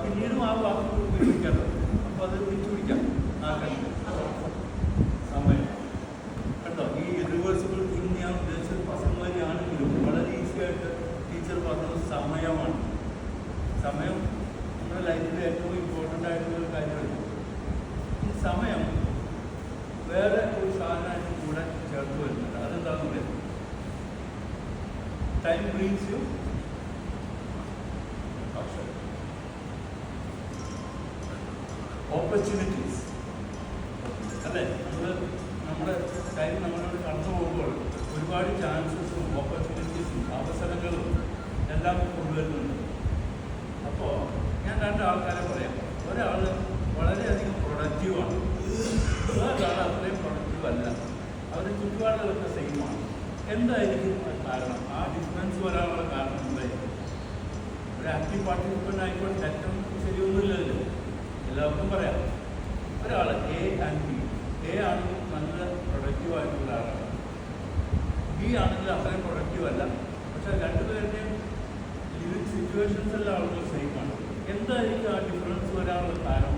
പിന്നീടും ആ വാക്ക് ഉപയോഗിക്കാമല്ലോ. അപ്പോൾ അത് തിരിച്ചു പിടിക്കാം. സമയം കണ്ടോ, ഈ ഇറിവേഴ്സിബിൾ തിങ് ഞാൻ ഉദ്ദേശിച്ചത് പസന്മാരിയാണെങ്കിലും വളരെ ഈസി ആയിട്ട് ടീച്ചർ പറഞ്ഞത് സമയമാണ്. സമയം നമ്മുടെ ലൈഫിൽ ഏറ്റവും ഇമ്പോർട്ടൻ്റ് ആയിട്ടുള്ളൊരു കാര്യമാണ്. ഈ സമയം വേറെ ഒരു സാധനമായിട്ട് കൂടെ ചേർത്ത് വരുന്നുണ്ട്. അതെന്താണെന്ന് പറയുന്നത്, ടൈം ബ്രിങ്സ് യു ഓപ്പർച്യൂണിറ്റീസ് അല്ലേ. നമ്മുടെ ടൈം നമ്മളോട് കടന്നു പോകുമ്പോൾ ഒരുപാട് ചാൻസസും ഓപ്പർച്യൂണിറ്റീസും അവസരങ്ങളും എല്ലാം കൊണ്ടുവരുന്നുണ്ട്. അപ്പോൾ ഞാൻ രണ്ട് ആൾക്കാരെ പറയാം. ഒരാൾ വളരെയധികം പ്രൊഡക്റ്റീവാണ്, വേറൊരാൾ അത്രയും പ്രൊഡക്റ്റീവ് അല്ല. അവരുടെ ചുറ്റുപാടുകളൊക്കെ സെയിമാണ്. എന്തായിരിക്കും കാരണം? ആ ഡിഫറൻസ് വരാനുള്ള കാരണം എന്തായിരിക്കും? ഒരു ആക്റ്റീവ് പാർട്ടിസിപ്പൻ്റ് ആയിക്കോട്ടെ, ഏറ്റവും ശരിയൊന്നുമില്ലല്ലോ, എല്ലാവർക്കും പറയാം. ഒരാൾ എ ആൻഡ് ബി. എ ആണെങ്കിൽ നല്ല പ്രൊഡക്റ്റീവ് ആയിട്ടുള്ള ഒരാളാണ്, ബി ആണെങ്കിൽ അത്രയും പ്രൊഡക്റ്റീവ് അല്ല. പക്ഷേ രണ്ടുപേരുടെയും ലിവിങ് സിറ്റുവേഷൻസ് എല്ലാം ആളുകൾ സെയിമാണ്. എന്തായിരിക്കും ആ ഡിഫറൻസ് വരാനുള്ള കാരണം?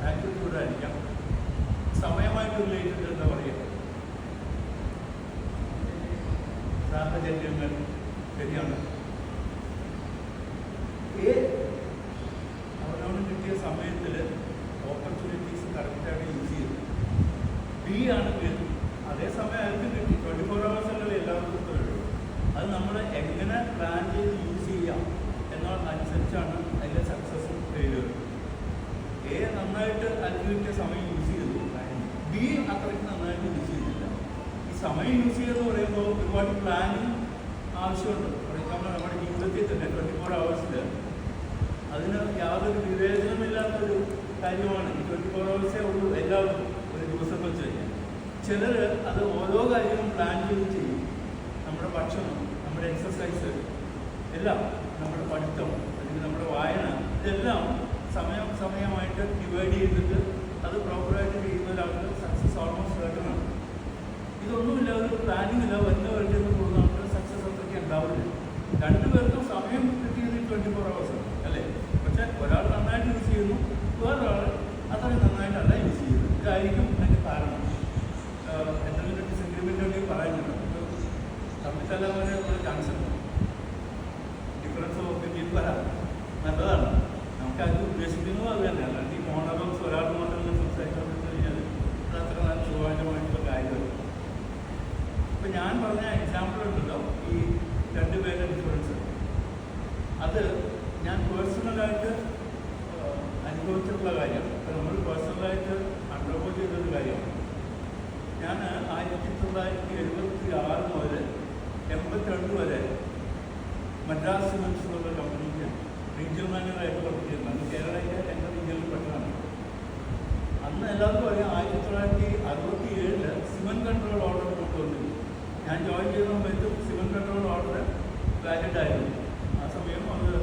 ആറ്റിറ്റ്യൂഡായിരിക്കാം. സമയമായിട്ട് റിലേറ്റഡ് എന്താ പറയുക, സാഹചര്യങ്ങൾ. ശരിയാണ്. എ അവനോട് കിട്ടിയ സമയത്തിൽ ഓപ്പർച്യൂണിറ്റീസ് കറക്റ്റായിട്ട് യൂസ് ചെയ്തു. ബി ആണെങ്കിൽ അതേസമയം അയാൾക്ക് കിട്ടി. 24 hours അല്ലേ എല്ലാവർക്കും കിട്ടുള്ളൂ. അത് നമ്മൾ എങ്ങനെ പ്ലാൻ ചെയ്ത് യൂസ് ചെയ്യാം എന്നതനുസരിച്ചാണ് അതിൻ്റെ സക്സസും ഫെയിലിയറും. എ നന്നായിട്ട് അയാൾക്ക് കിട്ടിയ സമയം യൂസ് ചെയ്തു, ബി അത്രയ്ക്ക് നന്നായിട്ട് യൂസ് ചെയ്തില്ല. ഈ സമയം യൂസ് ചെയ്തെന്ന് പറയുമ്പോൾ ഒരുപാട് പ്ലാനിങ് ആവശ്യമുണ്ട്. ഫോർ എക്സാമ്പിൾ നമ്മുടെ ജീവിതത്തിൽ തന്നെ 24 hours അതിന് യാതൊരു വിവേചനമില്ലാത്തൊരു കാര്യമാണ്. ഈ 24 hours ഉള്ളൂ എല്ലാവർക്കും ഒരു ദിവസം വെച്ച് കഴിഞ്ഞാൽ. ചിലർ അത് ഓരോ കാര്യവും പ്ലാൻ ചെയ്ത് ചെയ്യും. നമ്മുടെ ഭക്ഷണം, നമ്മുടെ എക്സസൈസ് എല്ലാം, നമ്മുടെ പഠിത്തം അല്ലെങ്കിൽ നമ്മുടെ വായന, ഇതെല്ലാം സമയമായിട്ട് ഡിവൈഡ് ചെയ്തിട്ട് അത് പ്രോപ്പറായിട്ട് ചെയ്യുന്ന ഒരാൾക്ക് സക്സസ് ഓൾമോസ്റ്റ് സർട്ടനാണ്. ഇതൊന്നുമില്ല, ഒരു പ്ലാനിങ് ഇല്ല, വരുന്ന വഴിയിൽ പോകുന്ന ആൾക്ക് സക്സസ് അത്രയ്ക്ക് ഉണ്ടാവില്ല. രണ്ടുപേർക്കും സമയം കിട്ടിയത് 24 hours അല്ലേ. പക്ഷെ ഒരാൾ നന്നായിട്ട് യൂസ് ചെയ്യുന്നു, വേറൊരാൾ അത്രയും നന്നായിട്ടല്ല യൂസ് ചെയ്യുന്നത്. ഇതായിരിക്കും അതിൻ്റെ കാരണം. എന്തെങ്കിലും ഡിസഗ്രിമെൻ്റ് ഉണ്ടെങ്കിൽ പറയുന്നുണ്ട്. തമ്മിൽ ഒരു ചാൻസ് ഉണ്ട്. ഡിഫറൻസ് ഓഫ് ഒപ്പീനിയൻ വരാം, നല്ലതാണ്. നമുക്ക് അത് ഉദ്ദേശിക്കുന്നത് അത് തന്നെ. അല്ലാണ്ട് ഈ മോണോലോഗ്സ് ഒരാൾ മാത്രം സംസാരിക്കാൻ കഴിഞ്ഞാൽ അത് അത്ര നല്ല സുഖമായിട്ടുള്ള കാര്യമല്ല. ഇപ്പം ഞാൻ പറഞ്ഞ എക്സാമ്പിൾ ഉണ്ടല്ലോ, ഈ രണ്ടുപേരുടെ ഡിഫറൻസ്, അത് ഞാൻ പേഴ്സണലായിട്ട് അനുഭവിച്ചിട്ടുള്ള കാര്യമാണ്. അപ്പം നമ്മൾ പേഴ്സണലായിട്ട് അണ്ടർഗോ ചെയ്തൊരു കാര്യമാണ്. ഞാൻ 1976 മുതൽ 82 വരെ മദ്രാസ് സിമൻസ് എന്നുള്ള കമ്പനിക്ക് റീജിയണൽ മാനേജറായിട്ട് വർക്ക് ചെയ്യുന്നത്. അന്ന് കേരളയിലെ എൻ്റെ റീജിയനിൽ പെട്ടതാണ്. അന്ന് എല്ലാവർക്കും അറിയാം, 1967 സിമൻ കൺട്രോൾ ഓർഡർ കൊണ്ടുവന്നിരുന്നു. ഞാൻ ജോയിൻ ചെയ്യുന്ന സമയത്തും സിമൻ കൺട്രോൾ ഓർഡർ വാലിഡ് ആയിരുന്നു. ആ സമയം അത്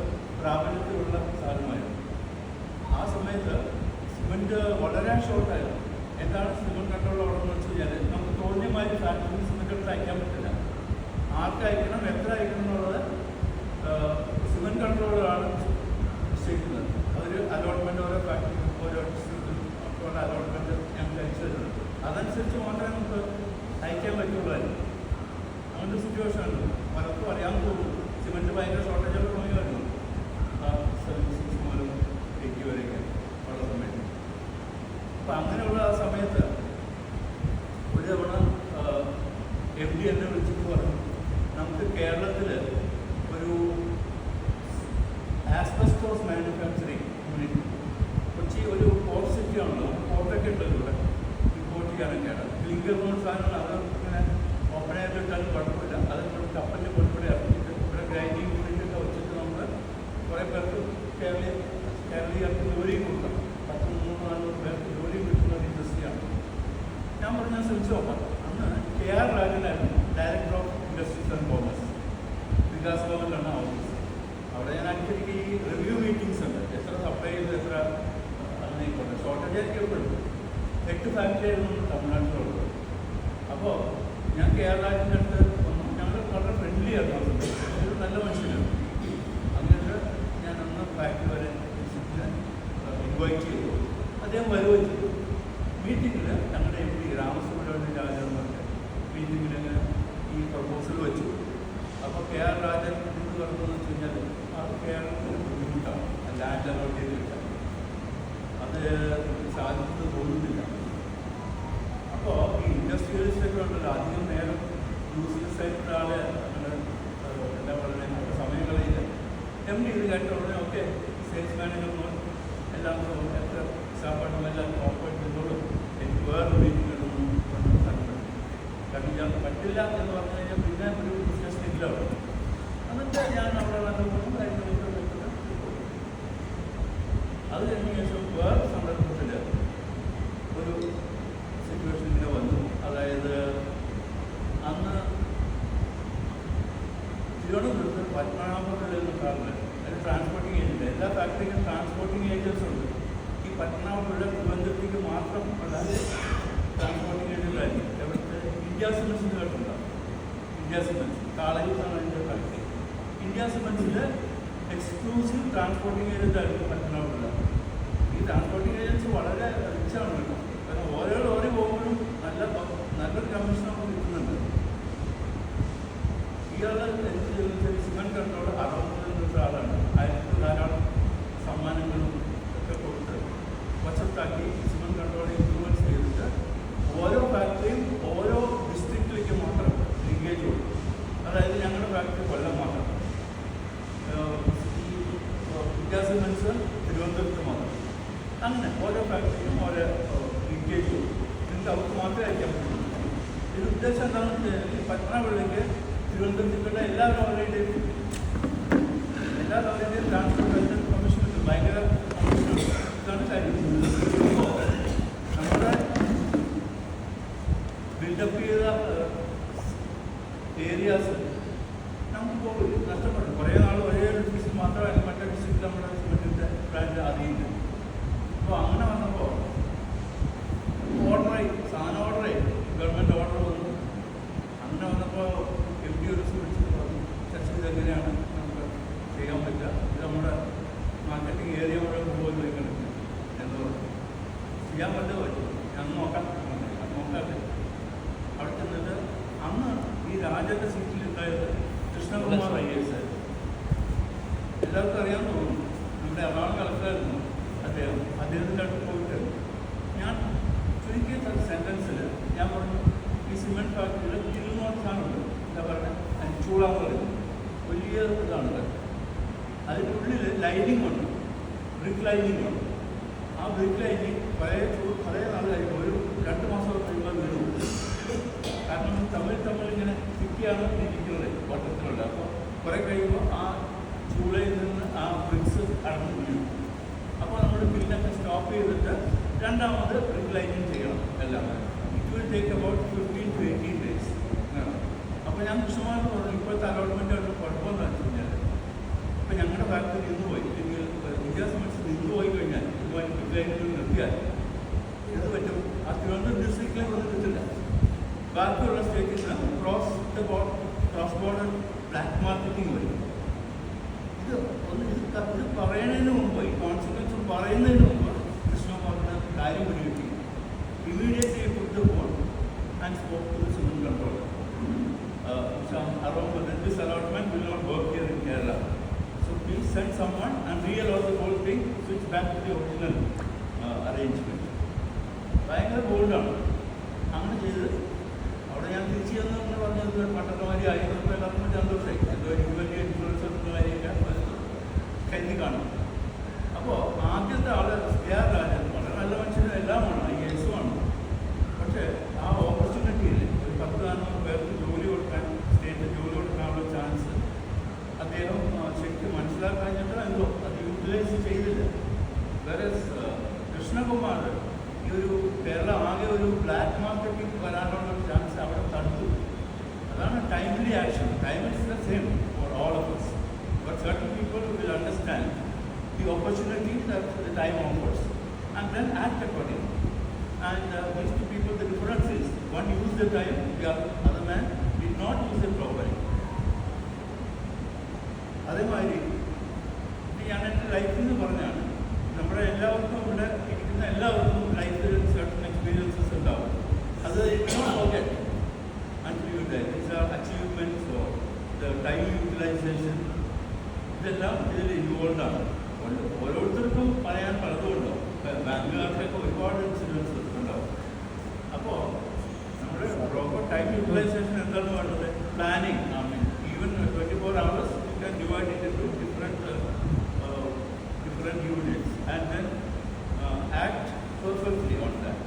പ്രാബല്യത്തിലുള്ള സാധനമായിരുന്നു. ആ സമയത്ത് സിമൻറ്റ് വളരെ ഷോർട്ടായിരുന്നു. എന്താണ് സിമൻ കൺട്രോൾ ഓർഡർ എന്ന് വെച്ച് കഴിഞ്ഞാൽ, നമുക്ക് തോന്നിയ മാതിരി ഫാക്ടറിയിൽ സിമൻറ്റ് എടുത്ത് അയക്കാൻ പറ്റില്ല. ആർക്ക് അയക്കണം, എത്ര അയക്കണം എന്നുള്ളത് സിമൻ കൺട്രോളറാണ് നിശ്ചയിക്കുന്നത്. അതൊരു അലോട്ട്മെൻറ്റ് ഓരോ ഫാക്ടറി ഓരോ ഡിസ്ട്രിക്റ്റിലുള്ള അലോട്ട്മെൻറ്റ് ഞങ്ങൾക്ക് അയച്ചു തരുന്നത്. അതനുസരിച്ച് മാത്രമേ നമുക്ക് അയക്കാൻ പറ്റുള്ളായിരുന്നു. അങ്ങനത്തെ സിറ്റുവേഷനാണ്. പലർക്കും അറിയാൻ തോന്നും സിമൻറ്റ് ഭയങ്കര ഷോർട്ടേജൊക്കെ തോന്നിയായിരുന്നു 76 മുതൽ 80 വരെയൊക്കെ ഉള്ള സമയത്ത്. അപ്പം അങ്ങനെയുള്ള ആ സമയത്ത് ഒരു തവണ MD എന്നെ വിളിച്ചിട്ട് പറഞ്ഞു, നമുക്ക് കേരളത്തിൽ ഒരു ആസ്ബസ്റ്റോസ് മാനുഫാക്ചറിങ് യൂണിറ്റ്, കൊച്ചി ഒരു പോർട്ട് സിറ്റി ആണല്ലോ, പോർട്ടൊക്കെ ഉണ്ടല്ലോ ഇവിടെ, ഇമ്പോർട്ട് ചെയ്യാനൊക്കെയാണ്. ക്ലിങ്കർ എന്ന സാധനങ്ങൾ അത് ഇങ്ങനെ ഓപ്പൺ ആയിട്ടിട്ടാലും കുഴപ്പമില്ല. അത് നമ്മൾ കപ്പലിൽ കൊണ്ടുകൂടെ ഇറക്കിയിട്ട് ഇവിടെ ഗ്രൈൻഡിങ് യൂണിറ്റൊക്കെ വെച്ചിട്ട് നമ്മൾ കുറേ പേർക്ക് കേരളീയർക്ക് ജോലിയും കൊടുക്കാം. 300-400 പേർക്ക് ജോലിയും കിട്ടുന്ന ഒരു ഇൻഡസ്ട്രിയാണ്. ഞാൻ പറഞ്ഞാൽ ശ്രമിച്ചു നോക്കാം. അന്ന് KR രാജനായിരുന്നു director of industries and commerce, Vikas ഭവനിലാണ് ഓഫീസ്. അവിടെ ഞാൻ അടിക്കടിക്ക് ഈ റിവ്യൂ മീറ്റിംഗ്സ് ഉണ്ട്. എത്ര സപ്ലൈ ചെയ്ത് എത്ര അതിനായിക്കോട്ടെ, ഷോർട്ടേജ് ആയിരിക്കപ്പെടും. 8 ഫാക്ടറി ആയിരുന്നു തമിഴ്നാട്ടിലുള്ളത്. അപ്പോൾ ഞാൻ KR രാജൻ്റെ അടുത്ത് വന്നു. ഞങ്ങൾ വളരെ ഫ്രണ്ട്ലി ആയിരുന്നു. ഒരു നല്ല മനുഷ്യനാണ്. എന്നിട്ട് ഞാൻ അന്ന് ഫാക്ടറി വരെ ഇൻവൈറ്റ് ചെയ്തു. അദ്ദേഹം വരുകയും ചെയ്തു. മീറ്റിങ്ങിൽ ഞങ്ങളുടെ എം പി രാമസുബ്രഹ്മണ്യ രാജൻ മീറ്റിങ്ങിൽ ഈ പ്രപ്പോസൽ വെച്ചു. അപ്പോൾ കെ ആർ രാജൻ എന്ത് പറഞ്ഞതെന്ന് വെച്ച് കഴിഞ്ഞാൽ അത് കേരളത്തിന് ബുദ്ധിമുട്ടാണ്, ലാൻഡ് അലോട്ട് ചെയ്ത് കിട്ടാൻ, അത് സാധിക്കുന്നത് തോന്നുന്നില്ല. അപ്പോൾ ഈ ഇൻഡസ്ട്രിയലിസ്റ്റൊക്കെ ഉണ്ടല്ലോ, അധികം നേരം യൂസ്ലെസ് ആയിട്ടുള്ള ആളെ എന്താ പറയുക, സമയം കളയില്ല. എം ഡി ഇത് കേട്ട ഉടനെ ഒക്കെ സെയിൽസ് മാനേജർമാർ എല്ലാം എത്ര സാപ്പാടുമെല്ലാം ഓപ്പറേറ്റ് ചെയ്തോളും, എനിക്ക് വേറൊരു മീറ്റിങ്ങൊന്നും കാരണം ഞാൻ പറ്റില്ല എന്ന് പറഞ്ഞു കഴിഞ്ഞാൽ പിന്നെ ഒരു ബിസിനസ് ഡിഗ്ലാണ്. എന്നിട്ട് ഞാൻ അവിടെ നല്ലപോലെ അത് കഴിഞ്ഞ ശേഷം വേറെ സന്ദർഭത്തിൽ ഒരു സിറ്റുവേഷൻ ഇങ്ങനെ വന്നു. അതായത് അന്ന് തിരുവനന്തപുരത്ത് പത്മനാഭപുരം കാറിൽ അതിന് ട്രാൻസ്പോർട്ടിങ് ഏജൻറ്റ്, എല്ലാ ഫാക്ടറിക്കും ട്രാൻസ്പോർട്ടിങ് ഏജൻസ് ഉണ്ട്. ഈ പത്മനാഭപുരം തിരുവനന്തപുരത്തേക്ക് മാത്രം അല്ലാതെ ട്രാൻസ്പോർട്ടിങ് ഏജൻറ്റായിരിക്കും. എവിടുത്തെ ഇന്ത്യ സിമെൻസിന് കേട്ടുണ്ടാവും. ഇന്ത്യ സിമെൻസ് കാളയൂസാണ് അതിൻ്റെ ഫാക്ടറി. ഇന്ത്യ സിമെൻസിൽ എക്സ്ക്ലൂസീവ് ട്രാൻസ്പോർട്ടിങ് ഏജൻ്റ് ആയിരുന്നു പത്മനാഭപുരം. ഈ ട്രാൻസ്പോർട്ടിങ് ഏജൻസി വളരെ റിച്ചാണ് കേട്ടോ. കാരണം ഓരോ ലോറി പോകുമ്പോഴും നല്ലൊരു കമ്മീഷൻ നമുക്ക് കിട്ടുന്നുണ്ട്. ഇയാളെ സിമെൻറ്റ് കൺട്രോൾ 60 ആളാണ്. അയാൾക്ക് ധാരാളം സമ്മാനങ്ങളും ഒക്കെ കൊടുത്ത് വശത്താക്കി സിമെൻറ്റ് കൺട്രോൾ ഇൻഫ്ലുവൻസ് ചെയ്തിട്ട് ഓരോ ഫാക്ടറിയും ഓരോ ഡിസ്ട്രിക്റ്റിലേക്ക് മാത്രം ലിങ്കേജ് കൊടുക്കും. അതായത് ഞങ്ങളുടെ ഫാക്ടറി കൊല്ലം മാത്രം, ഈ ഇന്ത്യ സിമെൻറ്റ്സ് തിരുവനന്തപുരത്ത് മാത്രം, അങ്ങനെ ഓരോ ഫാക്ടറിയും ഓരോ ലിങ്കേജ് കൊടുക്കും. നിങ്ങൾക്ക് അവർക്ക് മാത്രമേ അയക്കാൻ പറ്റുള്ളൂ. ഇതിന് ഉദ്ദേശം എന്താണെന്ന് വെച്ചാൽ ഈ പത്മനാഭപുരത്തേക്ക് തിരുവനന്തപുരത്തേക്കുള്ള എല്ലാ ലോറിയുടെയും ട്രാൻസ്പോർട്ടേഷൻ കമ്മീഷൻ ഭയങ്കര കമ്മീഷനുണ്ട്. ഇതാണ് കാര്യം. നമ്മുടെ ബിൽഡപ്പ് ചെയ്ത ഏരിയാസ് നമുക്കിപ്പോൾ നഷ്ടപ്പെടും. കുറേ നാൾ ഒരേ ഒരു ഡിസ്ട്രിക്ട് മാത്രമല്ല, മറ്റേ ഡിസ്ട്രിക്റ്റിൽ നമ്മുടെ സിമെൻറ്റിൻ്റെ പ്ലാന്റ് അറിയില്ല. അപ്പോൾ അങ്ങനെ വന്നപ്പോൾ ഓർഡറായി, സാധനം ഓർഡറായി, ഗവൺമെൻറ് ഓർഡർ വന്നു. അങ്ങനെ വന്നപ്പോൾ എം ഡി ഒരു വിളിച്ചിട്ട് പറഞ്ഞു, ചർച്ച ഇതെങ്ങനെയാണ് നമുക്ക് ചെയ്യാൻ പറ്റുക, ഇത് നമ്മുടെ മാർക്കറ്റിംഗ് ഏരിയ മുഴുവൻ പോയി വയ്ക്കണം എന്ന് പറഞ്ഞു. ചെയ്യാൻ പറ്റുമോ? ഞാൻ നോക്കാം. നോക്കാതെ അവിടെ ചെന്നിട്ട് അന്ന് ഈ രാജൻ്റെ സീറ്റിലുണ്ടായത് കൃഷ്ണകുമാർ IAS ആയിരുന്നു. എല്ലാവർക്കും അറിയാൻ തോന്നുന്നു. നമ്മുടെ എറണാകുളം കളക്ടറായിരുന്നു അദ്ദേഹം. അദ്ദേഹത്തിൻ്റെ അടുത്ത് പോയിട്ട് ഞാൻ ചുരുക്കിയ സെൻറ്റൻസിൽ ഞാൻ പറഞ്ഞു, ഈ സിമെൻറ്റ് ഫാക്ടറിയിൽ കിൽനോട്ട് സാധനമുണ്ട്, എന്താ പറയുക, ചൂടാന്ന് പറയുന്നത് വലിയ ഇതാണ്. അതിൻ്റെ ഉള്ളിൽ ലൈനിങ് ഉണ്ട്, ബ്രിക്ക് ലൈനിങ് ഉണ്ട്. ആ ബ്രിക്ക് ലൈനിങ് പഴയ നാൾ കഴിയുമ്പോൾ ഒരു 2 മാസം കഴിയുമ്പോൾ വീണു. കാരണം തമ്മിൽ ഇങ്ങനെ ചുറ്റിയാണ് ഇരിക്കുന്നത് വട്ടത്തിലുള്ള. അപ്പോൾ കുറേ കഴിയുമ്പോൾ ആ ചൂളയിൽ നിന്ന് ആ ബ്രിക്സ് അടർന്നു വീഴും. അപ്പോൾ നമ്മൾ ബില്ലൊക്കെ സ്റ്റോപ്പ് ചെയ്തിട്ട് രണ്ടാമത് ബ്രിക്ക് ലൈനിങ് ചെയ്യണം എല്ലാം. It will take about 15 to 18 days. അപ്പോൾ ഞാൻ കൃഷ്ണമായിട്ട് പറഞ്ഞു, ഇപ്പോഴത്തെ അലോട്ട്മെൻറ്റ് കുഴപ്പമെന്ന് വെച്ച് കഴിഞ്ഞാൽ ഇപ്പം ഞങ്ങളുടെ ഫാക്ടറി നിന്ന് പോയി, അല്ലെങ്കിൽ ഇന്ത്യ സിമെൻറ്റ്സ് നിന്ന് പോയി കഴിഞ്ഞാൽ ഇതുമായി ബ്രിക്ക് ലൈനുകൾ നിർത്തിയാൽ ഇത് പറ്റും. ആ തിരുവനന്തപുരം ഡിസ്ട്രിക്റ്റിലേക്ക് ഒന്നും കിട്ടില്ല. ബാക്കിയുള്ള സ്റ്റേറ്റിൽ നിന്ന് ക്രോസ് ബോർഡർ ബ്ലാക്ക് മാർക്കറ്റിംഗ് വരും. ഇത് പറയുന്നതിന് മുമ്പ്, ഈ കോൺസിക്വൻസ് പറയുന്നതിന് മുമ്പ് കൃഷ്ണകുമാറിന് കാര്യം പിടികിട്ടി. Immediately put the phone and spoke to the cement controller. Around this allotment will not work here in Kerala. So please send someone and reallot the whole thing, switch back to the original arrangement. ഭയങ്കര ബോൾഡാണ്. അങ്ങനെ ചെയ്ത് അവിടെ ഞാൻ തിരിച്ചു ചെന്ന് പറഞ്ഞത് പട്ടണമാരി ആയിരുന്നു. എല്ലാവർക്കും സന്തോഷമായി. എന്തോ എനിക്ക് വലിയ ഇൻഫ്ലുവൻസ് ഒന്നുമായിരിക്കാം കരുതി കാണും. അപ്പോൾ ആദ്യത്തെ ആള് KR രാജൻ വളരെ നല്ല മനുഷ്യനും എല്ലാമാണ്, IAS ആണ്. പക്ഷേ ആ ഓപ്പർച്യൂണിറ്റിയിൽ ഒരു 10-15 പേർക്ക് ജോലി കൊടുക്കാൻ, സ്റ്റേറ്റ് ജോലി കൊടുക്കാനുള്ള ചാൻസ് അദ്ദേഹം ശരിക്കും മനസ്സിലാക്കാഞ്ഞിട്ട് എന്തോ അത് യൂട്ടിലൈസ് ചെയ്തില്ല. വേറെ കൃഷ്ണകുമാർ ഈ ഒരു കേരള ആകെ ഒരു ബ്ലാക്ക് മാർക്കറ്റിംഗ് വരാനുള്ള ഒരു ചാൻസ് അവിടെ തടുത്തു. അതാണ് timely action. Time is the same for all of us. But certain people will understand the opportunity that the time offers and then act accordingly. And these two people, the difference is one used the time, the other man did not use it properly. അതേമാതിരി ഞാൻ എൻ്റെ ലൈഫിൽ നിന്ന് പറഞ്ഞാണ്. നമ്മുടെ എല്ലാവർക്കും ഇവിടെ ഇരിക്കുന്ന എല്ലാവർക്കും ലൈഫിൽ certain experiences ഉണ്ടാവും. അത് അച്ചീവ്മെൻറ്റ്സ് ഓർ ടൈം യൂട്ടിലൈസേഷൻ ഇതെല്ലാം ഇതിൽ ഇൻവോൾവ് ആണ്. ഓരോരുത്തർക്കും പറയാൻ പലതുമുണ്ടോ. ബാങ്കുകാർക്കൊക്കെ ഒരുപാട് ഇൻസിഡൻസ് ഉണ്ടാവും. അപ്പോൾ നമ്മുടെ പ്രോപ്പർ ടൈം യൂട്ടിലൈസേഷൻ എന്താണ് വേണ്ടത്? Planning. Even 24 hours you can divide it into different units and then act perfectly on that.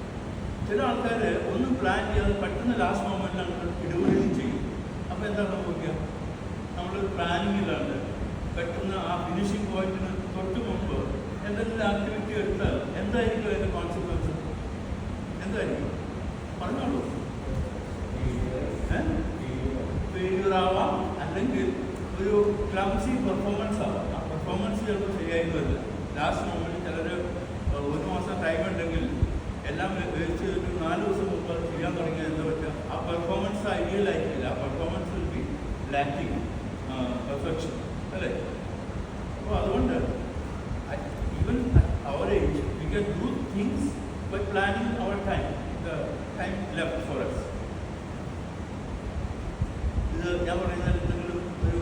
ചില ആൾക്കാർ ഒന്നും പ്ലാൻ ചെയ്യാതെ പെട്ടെന്ന് ലാസ്റ്റ് മൊമെൻറ്റിലാണ് ഇടുകയും ചെയ്യും. അപ്പോൾ എന്താണ് സംഭവിക്കുക? നമ്മളൊരു പ്ലാനിങ്ങിലാണ് പെട്ടെന്ന് ആ ഫിനിഷിംഗ് പോയിന്റിന് തൊട്ട് മുമ്പ് എന്തെങ്കിലും ആക്ടിവിറ്റി എടുത്താൽ എന്തായിരിക്കും അതിൻ്റെ കോൺസിക്വൻസ്? എന്തായിരിക്കും പറഞ്ഞോളൂ. ഫെയിലിയർ ആവാം, അല്ലെങ്കിൽ ഒരു ക്ലംസി പെർഫോമൻസ് ആവാം. ആ പെർഫോമൻസ് ചിലപ്പോൾ ശരിയായിരുന്നില്ല. ലാസ്റ്റ് മൊമെൻറ്റ് ചിലർ 1 മാസം ടൈം ഉണ്ടെങ്കിൽ എല്ലാം വെച്ച് ഒരു 4 ദിവസം മുമ്പ് അത് ചെയ്യാൻ തുടങ്ങിയാൽ എന്താ പറ്റുക? ആ പെർഫോമൻസ് ഐഡിയൽ ആയിരിക്കില്ല. ആ performance will be lacking perfection, അല്ലേ? അപ്പോൾ അതുകൊണ്ട് even our age we can do things by planning our time, the time left for us. ഇത് ഞാൻ പറയുന്നത് എന്തെങ്കിലും ഒരു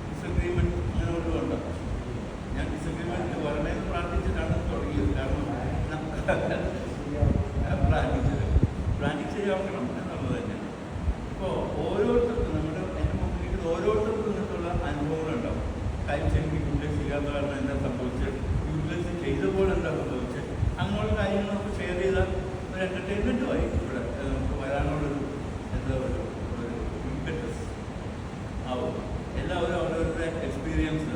ഡിസഗ്രീമെൻറ്റ് അങ്ങനെ ഒന്നും ഉണ്ടോ? ഞാൻ ഡിസഗ്രീമെൻറ്റ് വരണമെന്ന് പ്രാർത്ഥിച്ചിട്ടാണ് തുടങ്ങിയത്. കാരണം പ്ലാനിങ് ശരിയാക്കണം എന്നുള്ളത് തന്നെയാണ്. ഇപ്പോൾ ഓരോരുത്തർക്കും നമ്മുടെ എൻ്റെ മുമ്പിൽ ഓരോരുത്തർക്കും നിന്നുള്ള അനുഭവങ്ങളുണ്ടാവും. ടൈം ശരിക്കും യൂട്ടിലൈസ് ചെയ്യാത്ത കാരണം എന്താ സംഭവിച്ചത്, യൂട്ടിലൈസ് ചെയ്തപ്പോൾ എന്താ സംഭവിച്ചത്, അങ്ങനെയുള്ള കാര്യങ്ങൾ നമുക്ക് ഷെയർ ചെയ്താൽ ഒരു എൻ്റർടൈൻമെൻറ്റുമായി ഇവിടെ നമുക്ക് വരാനുള്ളൊരു എന്താ ഒരു ഇംപെറ്റസ് ആവും. എല്ലാവരും അവരവരുടെ എക്സ്പീരിയൻസ്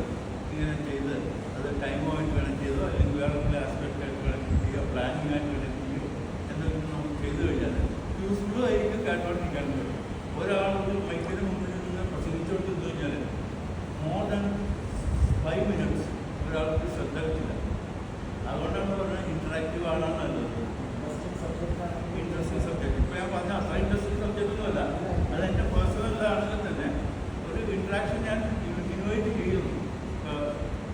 ഇങ്ങനെ ചെയ്ത് അത് ടൈമുമായിട്ട് കണക്ട് ചെയ്തോ അല്ലെങ്കിൽ വേറെ ആസ്പെക്റ്റായിട്ട് കണക്ട് ചെയ്യുക, പ്ലാനിങ് ആയിട്ട് കണക്ട് ചെയ്യുക, എന്തെങ്കിലും നമുക്ക് ചെയ്തു കഴിഞ്ഞാൽ യൂസ്ഫുള്ളും ആയിരിക്കും, കേട്ടോണ്ടിരിക്കാൻ പറ്റും. ഒരാൾക്ക് മൈക്കിന് മുമ്പിൽ നിന്ന് പ്രസംഗിച്ചുകൊണ്ടിരുന്നു കഴിഞ്ഞാൽ മോർ ദാൻ 5 minutes ഒരാൾക്ക് ശ്രദ്ധ കിട്ടില്ല. അതുകൊണ്ടാണ് പറഞ്ഞത് ഇൻറ്ററാക്റ്റീവ് ആളാണ് നല്ലത്. ഇൻട്രസ്റ്റിംഗ് സബ്ജക്റ്റ് ഇപ്പോൾ ഞാൻ പറഞ്ഞ അത്ര ഇൻട്രസ്റ്റിംഗ് സബ്ജക്റ്റ് ഒന്നുമല്ല. അതെൻ്റെ പേഴ്സണലാണെങ്കിൽ തന്നെ ഒരു ഇൻട്രാക്ഷൻ ഞാൻ ഇൻവൈറ്റ് ചെയ്യുന്നു.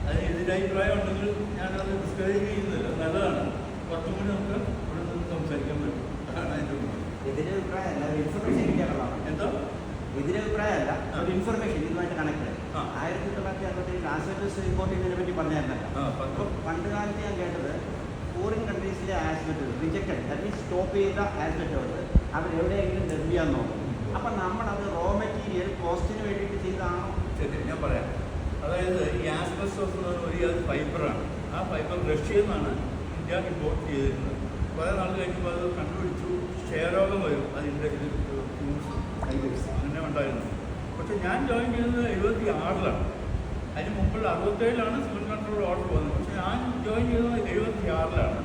അതിന് എതിരഭിപ്രായം ഉണ്ടെങ്കിൽ ഞാനത് ഡിസ്കറേജ് ചെയ്യുന്നില്ല, നല്ലതാണ്. കുറച്ചും കൂടി നമുക്ക് ഇവിടെ നിന്ന് സംസാരിക്കാൻ പറ്റും. അതാണ് അതിൻ്റെ എതിരഭിപ്രായമല്ല, ഇൻഫർമേഷൻ കിട്ടാനുള്ളതാണ്. എന്തോ എതിരഭിപ്രായമല്ല, ഒരു ഇൻഫർമേഷൻ ഇതുമായിട്ട് കണക്ട്. 1967 ആസ്പെറ്റസ് റിപ്പോർട്ട് ഇതിനെ പറ്റി പറഞ്ഞായിരുന്നല്ലോ. അപ്പോൾ പണ്ട് കാലത്ത് ഞാൻ കേട്ടത് ഫോറിൻ കൺട്രീസിലെ ആസ്പെറ്റ് റിജക്റ്റഡ്, ദാറ്റ് മീൻസ് സ്റ്റോപ്പ് ചെയ്ത ആസ്പെറ്റുകൾ അവരെവിടെയെങ്കിലും ഡെവലപ്പ് ചെയ്യാൻ നോക്കും. അപ്പം നമ്മളത് റോ മെറ്റീരിയൽ കോസ്റ്റിന് വേണ്ടിയിട്ട് ചെയ്തതാണോ? ശരി, ഞാൻ പറയാം. അതായത് ഈ ആസ്ബസ്റ്റോസ് എന്ന് പറഞ്ഞാൽ ഒരു ഫൈബറാണ്. ആ ഫൈബർ റഷ്യയിൽ നിന്നാണ് ഇന്ത്യ ഇമ്പോർട്ട് ചെയ്തിരുന്നത്. കുറേ നാൾ കഴിയുമ്പോൾ അത് കണ്ടുപിടിച്ചു ക്ഷയരോഗം വരും അതിൻ്റെ അങ്ങനെ ഉണ്ടായിരുന്നു. പക്ഷെ ഞാൻ ജോയിൻ ചെയ്തത് 76-ലാണ്. അതിന് മുമ്പുള്ള 67-ലാണ് സിവിൽ കൺട്രോൾ ഓർഡർ വന്നത്. പക്ഷെ ഞാൻ ജോയിൻ ചെയ്തത് 76-ലാണ്.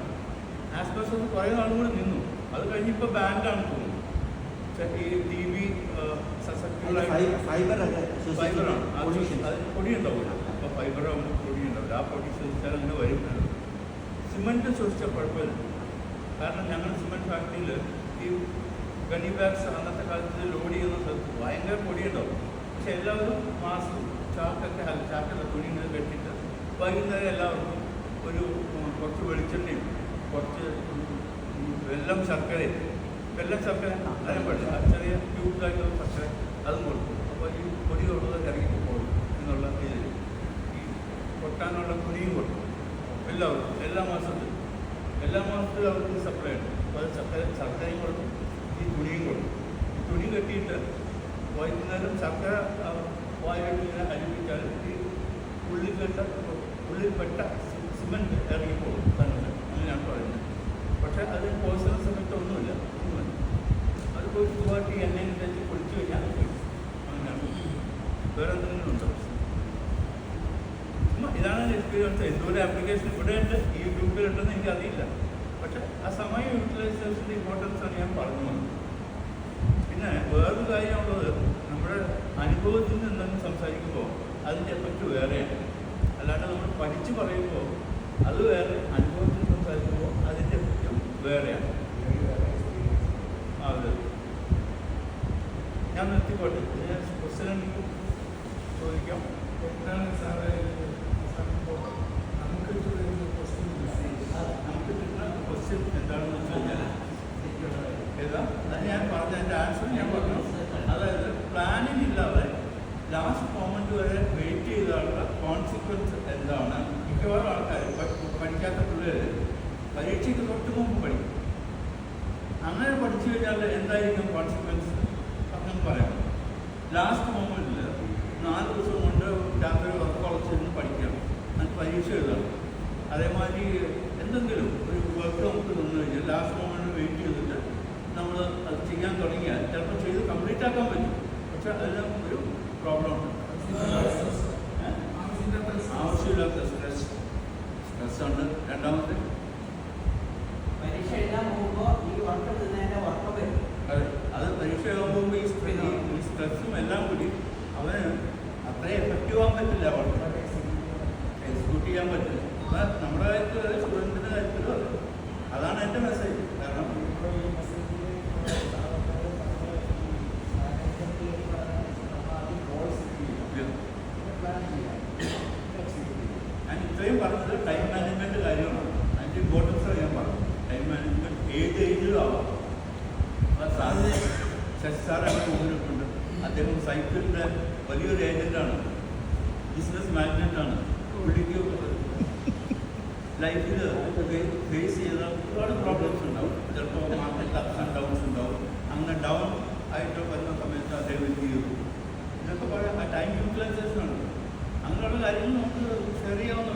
ആസ്ബസ്റ്റോസ് കുറേ നാളും കൂടി നിന്നു. അത് കഴിഞ്ഞിപ്പോൾ ബാൻഡാണ് തോന്നുന്നു. ഈ ടി വി ഫൈബറാണ്, അത് പൊടി ഉണ്ടാവില്ല. അപ്പോൾ ഫൈബർ ആകുമ്പോൾ പൊടി ഉണ്ടാവില്ല. ആ പൊടി ശ്വസിച്ചാൽ അങ്ങനെ വരും. സിമൻറ്റ് ശ്വസിച്ചാൽ കുഴപ്പമില്ല. കാരണം ഞങ്ങൾ സിമൻറ്റ് ഫാക്ടറിയിൽ ഈ ഗണി ബാഗ്സ് അന്നത്തെ കാലത്ത് ലോഡ് ചെയ്യുന്ന സ്ഥലത്ത് ഭയങ്കര പൊടിയുണ്ടാവും. പക്ഷെ എല്ലാവരും മാസ്കും ചാക്കല്ല തുണി ഇങ്ങനെ കെട്ടിയിട്ട് വൈകുന്നേരം എല്ലാവർക്കും ഒരു കുറച്ച് വെളിച്ചെണ്ണയും കുറച്ച് വെല്ലം ശർക്കരയും അതിനെ പഠിച്ചു ചെറിയ ക്യൂബായിട്ടുള്ള ശർക്കര അതും കൊടുക്കും. അപ്പോൾ ഈ പൊടി ഉള്ളത് ഇറങ്ങി പോകും എന്നുള്ള ഇതിൽ ഈ കൊട്ടാനുള്ള തുണിയും കൊടുക്കും എല്ലാവർക്കും. എല്ലാ മാസത്തിലും അവർക്ക് സപ്ലൈ ഉണ്ട്. അപ്പോൾ അത് ശർക്കരയും കൊടുക്കും, ഈ തുണിയും കൊടുക്കും. ഈ തുണി കെട്ടിയിട്ട് വൈകുന്നേരം ശർക്കര വായിട്ട് ഇങ്ങനെ അരിപ്പിച്ചാൽ ഈ ഉള്ളിൽപ്പെട്ട സിമൻറ്റ് ഇറങ്ങിപ്പോകും തന്നെ. അങ്ങനെയാണ് പറയുന്നത്. പക്ഷേ അത് പോഴ്സണൽ സമയത്ത് ഒന്നുമില്ല. അത് പോയി സുഖമായിട്ട് ഈ എണ്ണയിൽ തെച്ച് പൊടിച്ചു കഴിഞ്ഞാൽ പോയി. അങ്ങനെയാണ്. വേറെ എന്തെങ്കിലും ഉണ്ടോ? ഇതാണ് എക്സ്പീരിയൻസ്. എന്തോരം ആപ്ലിക്കേഷൻ ഇവിടെ ഉണ്ട്, ഈ ഗ്രൂപ്പിലുണ്ടെന്ന് എനിക്കറിയില്ല. പക്ഷെ ആ സമയം യൂട്ടിലൈസേഷൻ്റെ ഇമ്പോർട്ടൻസാണ് ഞാൻ പറഞ്ഞു വന്നത്. പിന്നെ വേറൊരു കാര്യമുള്ളത്, നമ്മുടെ അനുഭവത്തിൽ നിന്നും സംസാരിക്കുമ്പോൾ അതിൻ്റെ എഫക്റ്റ് വേറെയാണ്. അല്ലാണ്ട് നമ്മൾ പഠിച്ച് പറയുമ്പോൾ അത് വേറെ, അനുഭവത്തിൽ സംസാരിക്കുമ്പോൾ അതിൻ്റെ എഫക്റ്റും വേറെയാണ്. അതെ, ഞാൻ നിർത്തിക്കോട്ടെ. ഞാൻ ക്വസ്റ്റ്യൻ ചോദിക്കാം. എന്താണ് സാറേ നമുക്ക് കിട്ടുന്ന ക്വസ്റ്റ്യൻ എന്താണെന്ന് വെച്ച് കഴിഞ്ഞാൽ ഏതാ അത് ഞാൻ പറഞ്ഞ എൻ്റെ ആൻസർ ഞാൻ പറഞ്ഞു. അതായത് പ്ലാനിങ് ഇല്ലാതെ ലാസ്റ്റ് മൊമെന്റ് വരെ വെയിറ്റ് ചെയ്താലുള്ള കോൺസിക്വൻസ് എന്താണ്. മിക്കവാറും ആൾക്കാർ പഠിക്കാത്ത പിള്ളേർ പരീക്ഷയ്ക്ക് തൊട്ട് മുമ്പ് പഠിക്കും. അങ്ങനെ പഠിച്ചു കഴിഞ്ഞാൽ എന്തായിരിക്കും കോൺസിക്വൻസ് അങ്ങനെ പറയാം. ലാസ്റ്റ് മൊമെന്റിൽ 4 ദിവസം കൊണ്ട് രാത്രി ഉറക്കൊളച്ചിരുന്ന് പഠിക്കണം, എന്നിട്ട് പരീക്ഷ എഴുതണം. അതേമാതിരി എന്തെങ്കിലും ഒരു വർക്ക് നമുക്ക് നിന്ന് കഴിഞ്ഞാൽ ലാസ്റ്റ് മൊമെന്റ് വെയിറ്റ് ചെയ്തിട്ട് നമ്മൾ അത് ചെയ്യാൻ തുടങ്ങിയാൽ ചിലപ്പോൾ ചെയ്ത് കംപ്ലീറ്റ് ആക്കാൻ പറ്റും. പക്ഷെ അതിന് ഒരു പ്രോബ്ലം ഉണ്ട്. ആവശ്യമില്ലാത്ത സ്ട്രെസ്സുണ്ട്. രണ്ടാമത്തെ പരീക്ഷ എഴുതാൻ പോകുമ്പോൾ ഈ വർക്ക് നിന്നതിൻ്റെ വർക്ക് വരും. അതെ, അത് പരീക്ഷ എഴുതുമ്പോൾ ഈ സ്ട്രെസ്സും എല്ലാം കൂടി അവന് അത്രയും എഫക്റ്റീവ് ആകാൻ പറ്റില്ല. വർക്ക് എക്സിക്യൂട്ട് ചെയ്യാൻ പറ്റില്ല. അപ്പം നമ്മുടെ കാര്യത്തിൽ സ്റ്റുഡൻറ്റിൻ്റെ കാര്യത്തിലും അതെ. അതാണ് എൻ്റെ മെസ്സേജ്. കാരണം ഞാൻ ഇത്രയും പറഞ്ഞത് ടൈം മാനേജ്മെൻറ്റ് കാര്യമാണ്. അതിൻ്റെ ഇമ്പോർട്ടൻസ് ഞാൻ പറഞ്ഞു. ടൈം മാനേജ്മെൻറ്റ് ഏത് ഏജിലും ആവാം. ശശിസാറാണ് മുമ്പിലുണ്ട്. അദ്ദേഹം സൈക്കിളിൻ്റെ വലിയൊരു ഏജൻ്റാണ്, ബിസിനസ് മാഗ്നറ്റാണ്. പുള്ളിക്ക് ലൈഫിൽ ഫേസ് ചെയ്ത ഒരുപാട് പ്രോബ്ലംസ് ഉണ്ടാവും. ചിലപ്പോൾ മാർക്കറ്റ് അപ്സ് ആൻഡ് ഡൗൺസ് ഉണ്ടാവും. അങ്ങനെ ഡൗൺ ആയിട്ട് വരുന്ന സമയത്ത് അദ്ദേഹം എന്ത് ചെയ്തു, ഇതൊക്കെ പറയാം. ആ ടൈം യൂട്ടിലൈസേഷൻ ആണ്. അങ്ങനെയുള്ള കാര്യങ്ങൾ നമുക്ക് ഷെയർ ചെയ്യാവുന്ന